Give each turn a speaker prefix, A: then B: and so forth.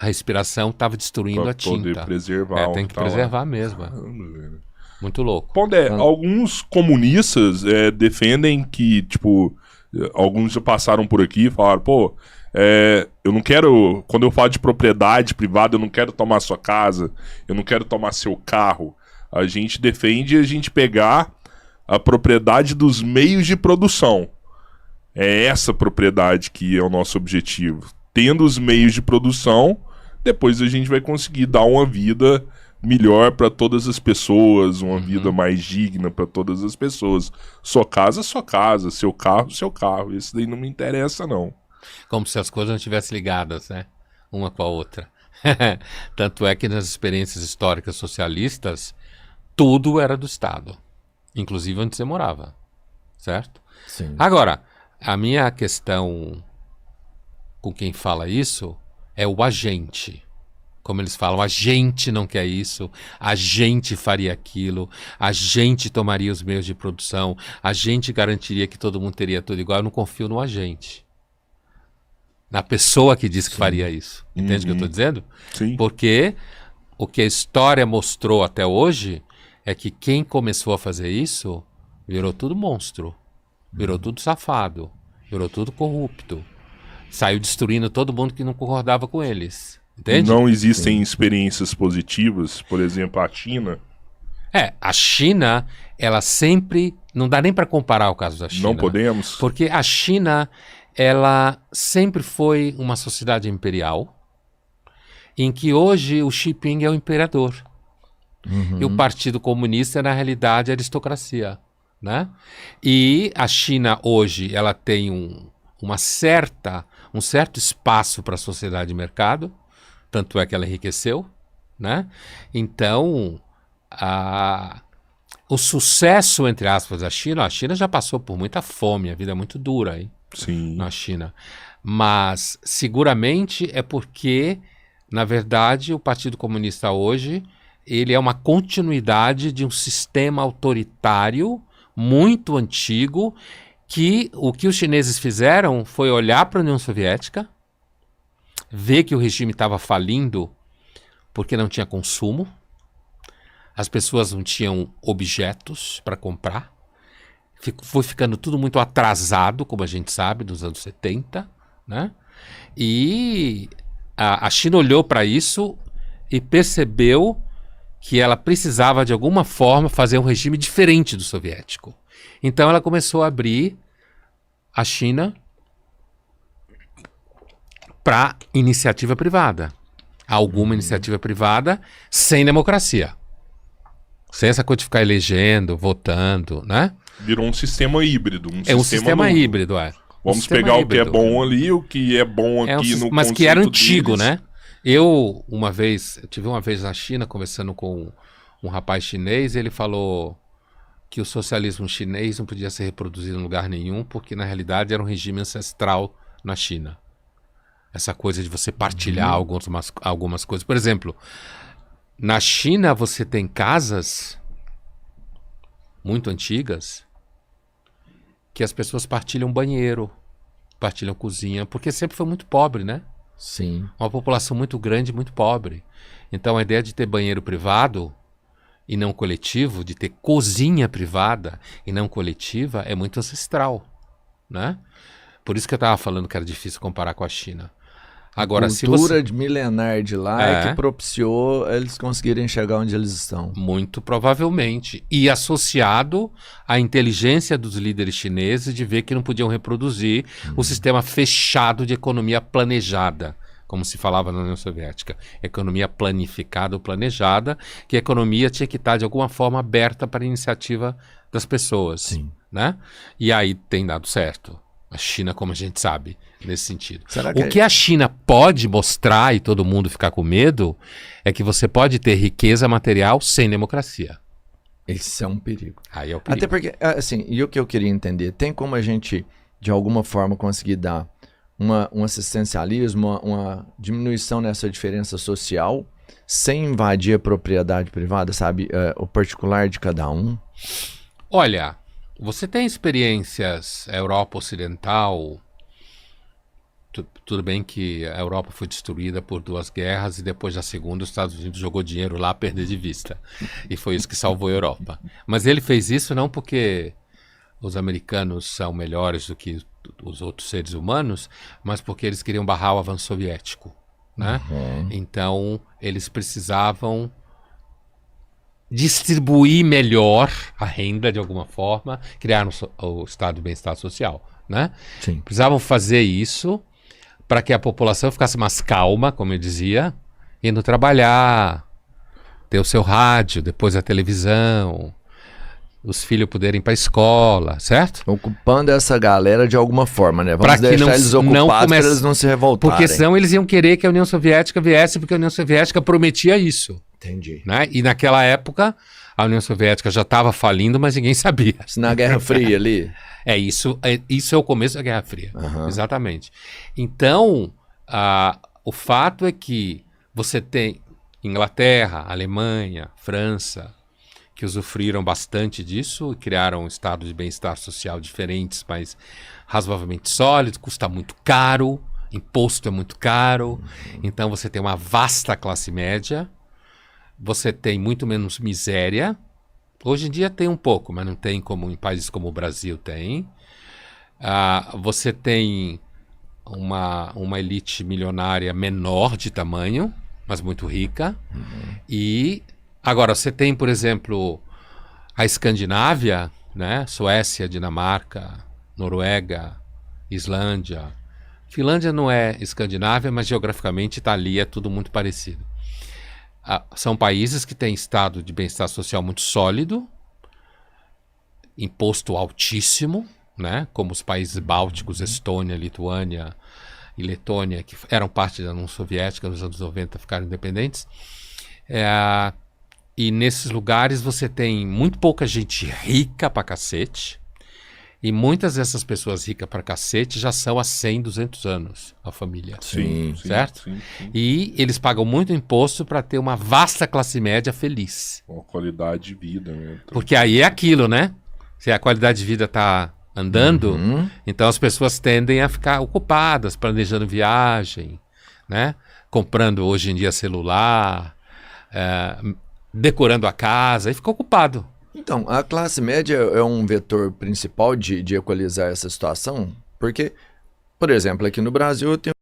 A: A respiração estava destruindo
B: Pra
A: a tinta.
B: poder preservar.
A: Tem que
B: tá lá.
A: preservar mesmo.
B: Caramba, velho.
A: Muito louco.
B: Pondé, alguns comunistas defendem que, tipo, alguns já passaram por aqui e falaram, pô, eu não quero, quando eu falo de propriedade privada, eu não quero tomar sua casa, eu não quero tomar seu carro. A gente defende a gente pegar a propriedade dos meios de produção. É essa propriedade que é o nosso objetivo. Tendo os meios de produção, depois a gente vai conseguir dar uma vida melhor para todas as pessoas, uma vida mais digna para todas as pessoas. Sua casa, seu carro. Isso daí não me interessa, não.
A: Como se as coisas não estivessem ligadas, né? Uma com a outra. Tanto é que nas experiências históricas socialistas, tudo era do Estado. Inclusive onde você morava. Certo?
C: Sim.
A: Agora, a minha questão com quem fala isso é o agente. Como eles falam, a gente não quer isso, a gente faria aquilo, a gente tomaria os meios de produção, a gente garantiria que todo mundo teria tudo igual. Eu não confio no agente. Na pessoa que diz que faria isso. Entende o que eu estou dizendo?
B: Sim.
A: Porque o que a história mostrou até hoje é que quem começou a fazer isso virou tudo monstro, virou tudo safado, virou tudo corrupto. Saiu destruindo todo mundo que não concordava com eles. Entende?
B: Não existem experiências positivas, por exemplo, a China.
A: A China, ela sempre... Não dá nem para comparar o caso da China.
B: Não podemos.
A: Porque a China, ela sempre foi uma sociedade imperial, em que hoje o Xi Jinping é o imperador. E o Partido Comunista, na realidade, é a aristocracia. Né? E a China hoje, ela tem um certo espaço para a sociedade de mercado, tanto é que ela enriqueceu, né? Então, o sucesso, entre aspas, da China, a China já passou por muita fome, a vida é muito dura, hein?
B: Sim.
A: Na China. Mas, seguramente, é porque, na verdade, o Partido Comunista hoje, ele é uma continuidade de um sistema autoritário muito antigo, que o que os chineses fizeram foi olhar para a União Soviética, ver que o regime estava falindo porque não tinha consumo, as pessoas não tinham objetos para comprar, foi ficando tudo muito atrasado, como a gente sabe, dos anos 70, né? E a China olhou para isso e percebeu que ela precisava, de alguma forma, fazer um regime diferente do soviético. Então ela começou a abrir a China para iniciativa privada. Alguma iniciativa privada sem democracia. Sem essa coisa de ficar elegendo, votando, né?
B: Virou um sistema híbrido.
A: Um sistema
B: novo.
A: híbrido,
B: Vamos pegar o que é bom ali, o que é bom aqui no
A: mas que era
B: conceito
A: antigo,
B: deles.
A: né? Eu tive uma vez na China, conversando com um rapaz chinês, e ele falou que o socialismo chinês não podia ser reproduzido em lugar nenhum, porque na realidade era um regime ancestral na China. Essa coisa de você partilhar algumas coisas. Por exemplo, na China você tem casas muito antigas que as pessoas partilham banheiro, partilham cozinha, porque sempre foi muito pobre, né?
C: Sim.
A: Uma população muito grande, muito pobre. Então a ideia de ter banheiro privado e não coletivo, de ter cozinha privada e não coletiva, é muito ancestral, né? Por isso que eu estava falando que era difícil comparar com a China. Agora,
C: A cultura de milenar de lá é que propiciou eles conseguirem chegar onde eles estão.
A: Muito provavelmente. E associado à inteligência dos líderes chineses de ver que não podiam reproduzir o sistema fechado de economia planejada, como se falava na União Soviética. Economia planificada ou planejada, que a economia tinha que estar de alguma forma aberta para a iniciativa das pessoas.
C: Sim.
A: Né? E aí tem dado certo. A China, como a gente sabe, nesse sentido.
C: O
A: que a China pode mostrar e todo mundo ficar com medo é que você pode ter riqueza material sem democracia.
C: Esse é um perigo.
A: Aí é o perigo.
C: Até porque, assim, e o que eu queria entender, tem como a gente, de alguma forma, conseguir dar um assistencialismo, uma diminuição nessa diferença social, sem invadir a propriedade privada, sabe? O particular de cada um?
A: Olha, você tem experiências Europa Ocidental, Tudo bem que a Europa foi destruída por 2 guerras e depois da segunda os Estados Unidos jogou dinheiro lá a perder de vista. E foi isso que salvou a Europa. Mas ele fez isso não porque os americanos são melhores do que os outros seres humanos, mas porque eles queriam barrar o avanço soviético, né? Então, eles precisavam distribuir melhor a renda de alguma forma, criar o estado de bem-estar social, né?
C: Sim.
A: Precisavam fazer isso para que a população ficasse mais calma, como eu dizia, indo trabalhar, ter o seu rádio, depois a televisão, os filhos poderem ir para a escola, certo?
C: Ocupando essa galera de alguma forma, né?
A: Pra
C: Vamos
A: que
C: deixar
A: não-
C: eles
A: não
C: ocupados para
A: comece-
C: eles não se revoltarem.
A: Porque senão eles iam querer que a União Soviética viesse, porque a União Soviética prometia isso,
C: Entendi.
A: né? E naquela época a União Soviética já estava falindo, mas ninguém sabia.
C: Na Guerra Fria ali.
A: Isso é o começo da Guerra Fria.
C: Aham.
A: Exatamente. Então, o fato é que você tem Inglaterra, Alemanha, França, que usufruíram bastante disso e criaram estados de bem-estar social diferentes, mas razoavelmente sólidos, custa muito caro, imposto é muito caro, então você tem uma vasta classe média, você tem muito menos miséria. Hoje em dia tem um pouco, mas não tem como em países como o Brasil tem. Você tem uma elite milionária menor de tamanho, mas muito rica. E agora você tem, por exemplo, a Escandinávia, né? Suécia, Dinamarca, Noruega, Islândia. Finlândia não é Escandinávia, mas geograficamente está ali, é tudo muito parecido. São países que têm estado de bem-estar social muito sólido, imposto altíssimo, né? Como os países bálticos, Estônia, Lituânia e Letônia, que eram parte da União Soviética nos anos 90, ficaram independentes. E nesses lugares você tem muito pouca gente rica pra cacete, e muitas dessas pessoas ricas pra cacete já são há 100, 200 anos, a família.
C: Sim,
A: certo?
B: Sim.
A: E eles pagam muito imposto para ter uma vasta classe média feliz.
B: Uma qualidade de vida, né?
A: Porque aí é aquilo, né? Se a qualidade de vida está andando, então as pessoas tendem a ficar ocupadas, planejando viagem, né? Comprando hoje em dia celular, decorando a casa, e fica ocupado.
C: Então, a classe média é um vetor principal de equalizar essa situação? Porque, por exemplo, aqui no Brasil eu tenho